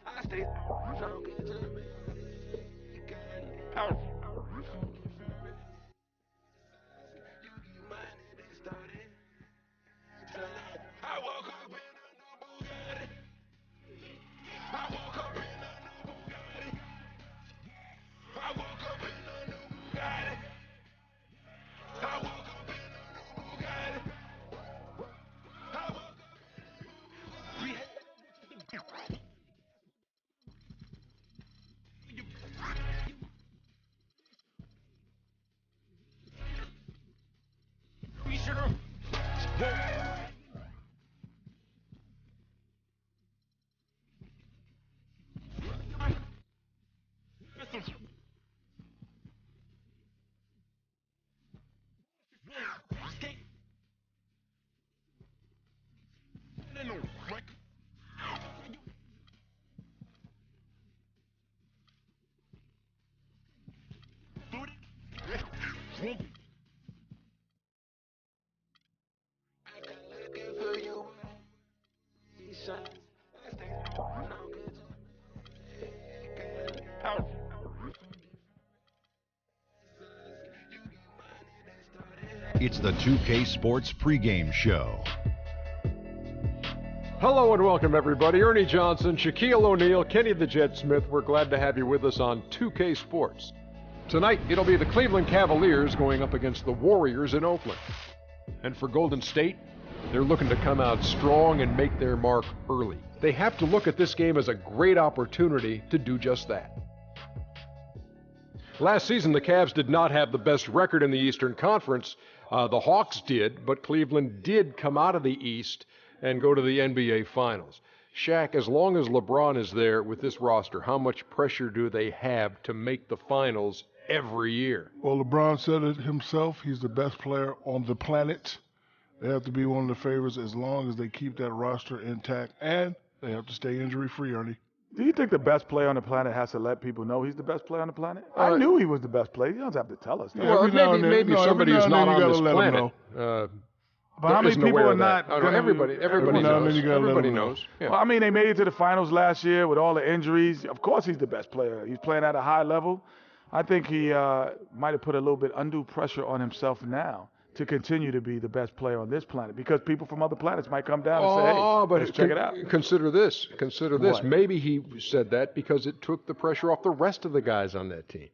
I stay so good to me. I woke up in a new Bugatti. I woke up in a new Bugatti. I woke up in a new Bugatti. I woke up in a new Bugatti. I woke up. We should have. It's the 2K Sports pregame show. Hello and welcome, everybody. Ernie Johnson, Shaquille O'Neal, Kenny the Jet Smith. We're glad to have you with us on 2K Sports. Tonight, it'll be the Cleveland Cavaliers going up against the Warriors in Oakland. And for Golden State, they're looking to come out strong and make their mark early. They have to look at this game as a great opportunity to do just that. Last season, the Cavs did not have the best record in the Eastern Conference. The Hawks did, but Cleveland did come out of the East and go to the NBA Finals. Shaq, as long as LeBron is there with this roster, how much pressure do they have to make the Finals every year? Well, LeBron said it himself. He's the best player on the planet. They have to be one of the favorites as long as they keep that roster intact, and they have to stay injury-free, Ernie. Do you think the best player on the planet has to let people know he's the best player on the planet? I knew he was the best player. You don't have to tell us that. Well, maybe somebody who's not on this planet. But how many people are not? Everybody knows. Yeah. Well, I mean, they made it to the finals last year with all the injuries. Of course he's the best player. He's playing at a high level. I think he might have put a little bit undue pressure on himself now to continue to be the best player on this planet, because people from other planets might come down and say, hey, but let's check it out. Consider this. What? Maybe he said that because it took the pressure off the rest of the guys on that team.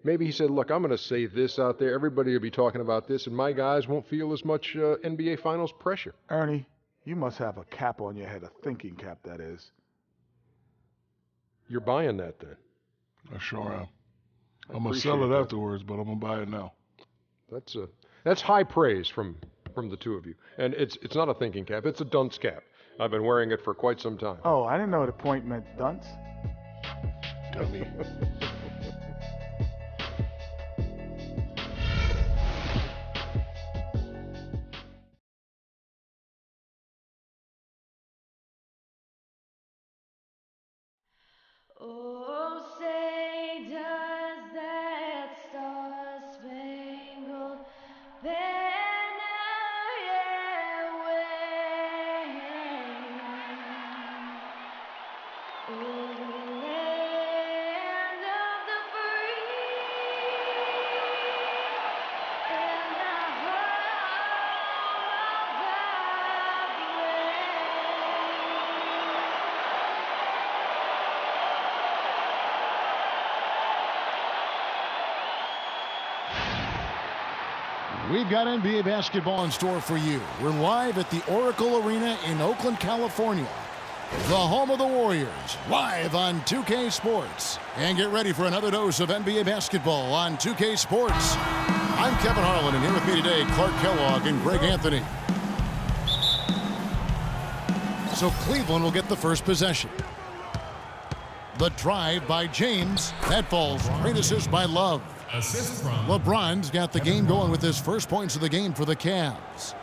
Maybe he said, look, I'm going to say this out there. Everybody will be talking about this, and my guys won't feel as much NBA Finals pressure. Ernie, you must have a cap on your head, a thinking cap, that is. You're buying that then? I sure am. I'm going to sell it afterwards, but I'm going to buy it now. That's high praise from the two of you. And it's not a thinking cap, it's a dunce cap. I've been wearing it for quite some time. Oh, I didn't know the point meant dunce. Dummy. Oh, say does that star-spangled banner yet wave over the land of the free and the home of the brave. We've got NBA basketball in store for you. We're live at the Oracle Arena in Oakland, California. The home of the Warriors, live on 2K Sports. And get ready for another dose of NBA basketball on 2K Sports. I'm Kevin Harlan, and here with me today, Clark Kellogg and Greg Anthony. So Cleveland will get the first possession. The drive by James. That falls. Great assist by Love. Assist from LeBron's got the game going with his first points of the game for the Cavs.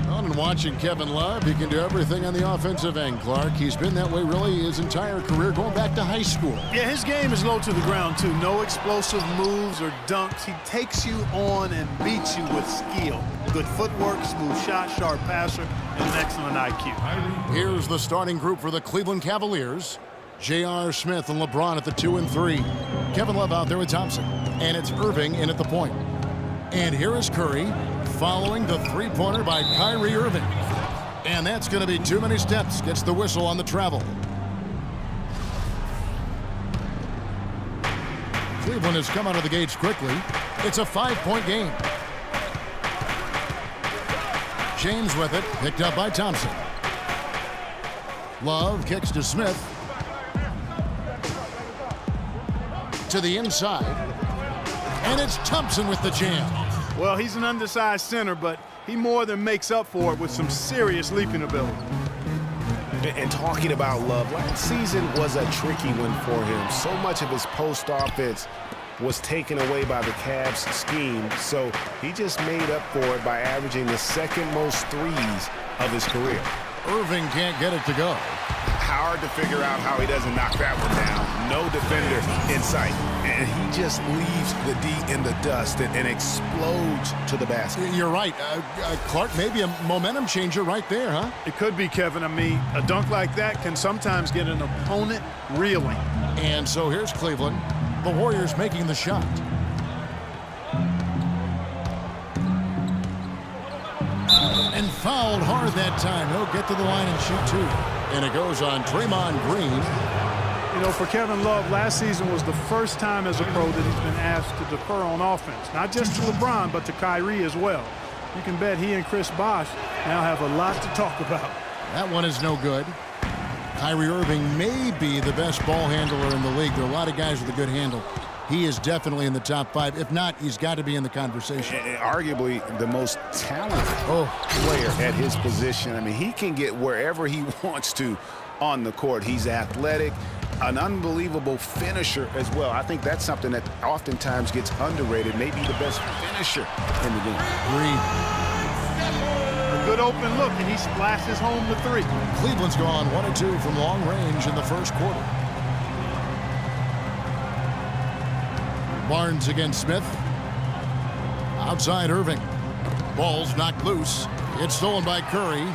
Well, fun in watching Kevin Love. He can do everything on the offensive end, Clark. He's been that way really his entire career, going back to high school. Yeah, his game is low to the ground, too. No explosive moves or dunks. He takes you on and beats you with skill. Good footwork, smooth shot, sharp passer, and an excellent IQ. Here's the starting group for the Cleveland Cavaliers. J.R. Smith and LeBron at the 2 and 3. Kevin Love out there with Thompson. And it's Irving in at the point. And here is Curry following the three-pointer by Kyrie Irving. And that's going to be too many steps. Gets the whistle on the travel. Cleveland has come out of the gates quickly. It's a 5-point game. James with it, picked up by Thompson. Love kicks to Smith. To the inside. And it's Thompson with the jam. Well, he's an undersized center, but he more than makes up for it with some serious leaping ability. And talking about Love, last season was a tricky one for him. So much of his post offense was taken away by the Cavs scheme, so he just made up for it by averaging the second most threes of his career. Irving can't get it to go. Hard to figure out how he doesn't knock that one down. No defender in sight. And he just leaves the D in the dust and explodes to the basket. You're right. Clark, maybe a momentum changer right there, huh? It could be, Kevin. I mean, a dunk like that can sometimes get an opponent reeling. And so here's Cleveland. The Warriors making the shot. And fouled hard that time. He'll get to the line and shoot two. And it goes on Draymond Green. You know, for Kevin Love, last season was the first time as a pro that he's been asked to defer on offense. Not just to LeBron, but to Kyrie as well. You can bet he and Chris Bosh now have a lot to talk about. That one is no good. Kyrie Irving may be the best ball handler in the league. There are a lot of guys with a good handle. He is definitely in the top 5. If not, he's got to be in the conversation. Arguably the most talented player at his position. I mean, he can get wherever he wants to on the court. He's athletic, an unbelievable finisher as well. I think that's something that oftentimes gets underrated. Maybe the best finisher in the game. Green. A good open look, and he splashes home the 3. Cleveland's gone 1 of 2 from long range in the first quarter. Barnes against Smith. Outside Irving. Ball's knocked loose. It's stolen by Curry.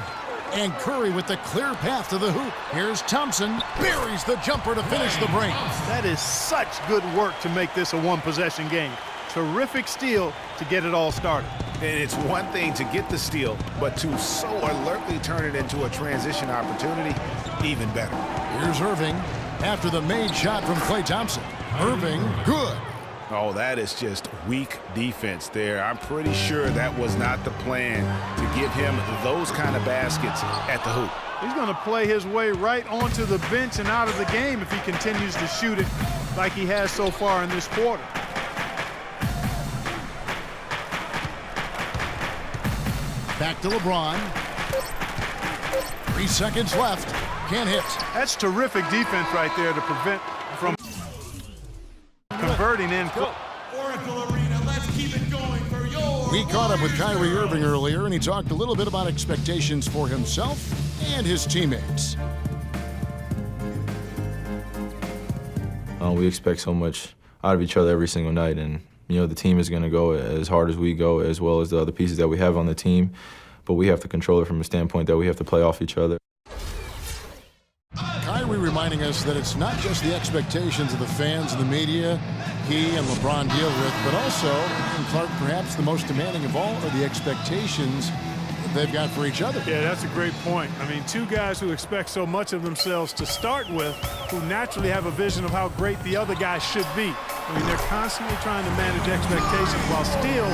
And Curry with the clear path to the hoop. Here's Thompson. Buries the jumper to finish the break. That is such good work to make this a one-possession game. Terrific steal to get it all started. And it's one thing to get the steal, but to so alertly turn it into a transition opportunity, even better. Here's Irving after the made shot from Klay Thompson. Irving, good. Oh, that is just weak defense there. I'm pretty sure that was not the plan to give him those kind of baskets at the hoop. He's going to play his way right onto the bench and out of the game if he continues to shoot it like he has so far in this quarter. Back to LeBron. 3 seconds left. Can't hit. That's terrific defense right there to prevent from converting in. Oracle Arena, let's keep it going for your. We caught up with Kyrie Irving earlier, and he talked a little bit about expectations for himself and his teammates. We expect so much out of each other every single night, and the team is going to go as hard as we go, as well as the other pieces that we have on the team. But we have to control it from a standpoint that we have to play off each other. Kyrie reminding us that it's not just the expectations of the fans and the media he and LeBron deal with, but also, and Clark, perhaps the most demanding of all are the expectations they've got for each other. Yeah, that's a great point. I mean, two guys who expect so much of themselves to start with, who naturally have a vision of how great the other guy should be. I mean, they're constantly trying to manage expectations while still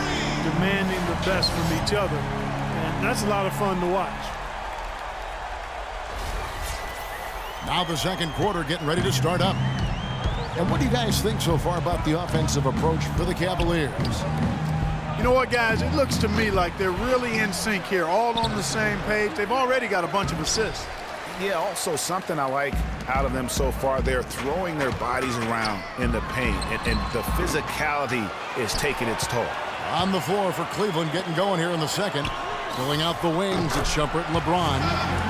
demanding the best from each other. And that's a lot of fun to watch. Now the second quarter getting ready to start up. And what do you guys think so far about the offensive approach for the Cavaliers? You know what, guys? It looks to me like they're really in sync here, all on the same page. They've already got a bunch of assists. Yeah, also something I like out of them so far, they're throwing their bodies around in the paint, and the physicality is taking its toll. On the floor for Cleveland getting going here in the second. Filling out the wings, it's Shumpert and LeBron.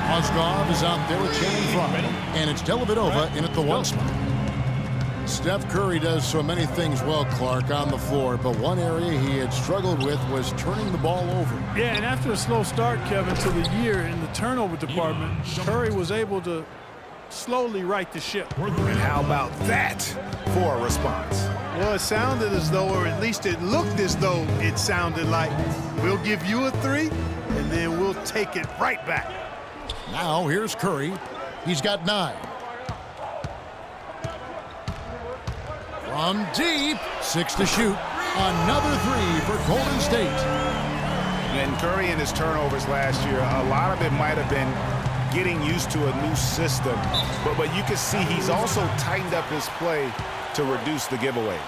Mozgov is out there with Channing Frye. And it's Dellavedova in at the 1 spot. Steph Curry does so many things well, Clark, on the floor, but one area he had struggled with was turning the ball over. Yeah, and after a slow start, Kevin, to the year in the turnover department, Curry was able to slowly right the ship. And how about that for a response? Well, it sounded as though, or at least it looked as though it sounded like, we'll give you a 3, and then we'll take it right back. Now here's Curry. He's got 9. From deep, 6 to shoot. Another 3 for Golden State. And Curry and his turnovers last year, a lot of it might have been getting used to a new system. But you can see he's also tightened up his play to reduce the giveaways.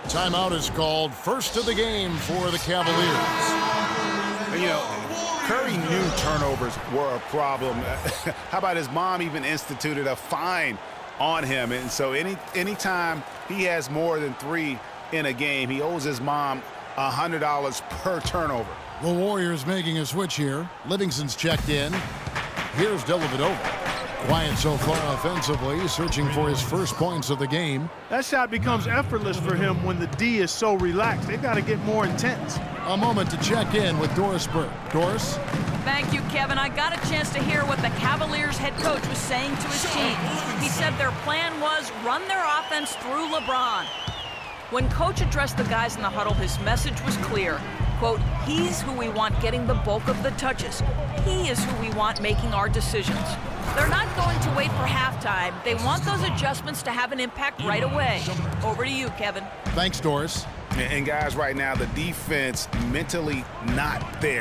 Timeout is called. First of the game for the Cavaliers. You know, Curry knew turnovers were a problem. How about his mom even instituted a fine on him? And so anytime he has more than 3 in a game, he owes his mom $100 per turnover. The Warriors making a switch here. Livingston's checked in. Here's Dellavedova. Quiet so far offensively, searching for his first points of the game. That shot becomes effortless for him when the D is so relaxed. They got to get more intense. A moment to check in with Doris Burke. Doris? Thank you, Kevin. I got a chance to hear what the Cavaliers head coach was saying to his team. He said their plan was run their offense through LeBron. When coach addressed the guys in the huddle, his message was clear. Quote, he's who we want getting the bulk of the touches. He is who we want making our decisions. They're not going to wait for halftime. They want those adjustments to have an impact right away. Over to you, Kevin. Thanks, Doris. And guys, right now, the defense mentally not there.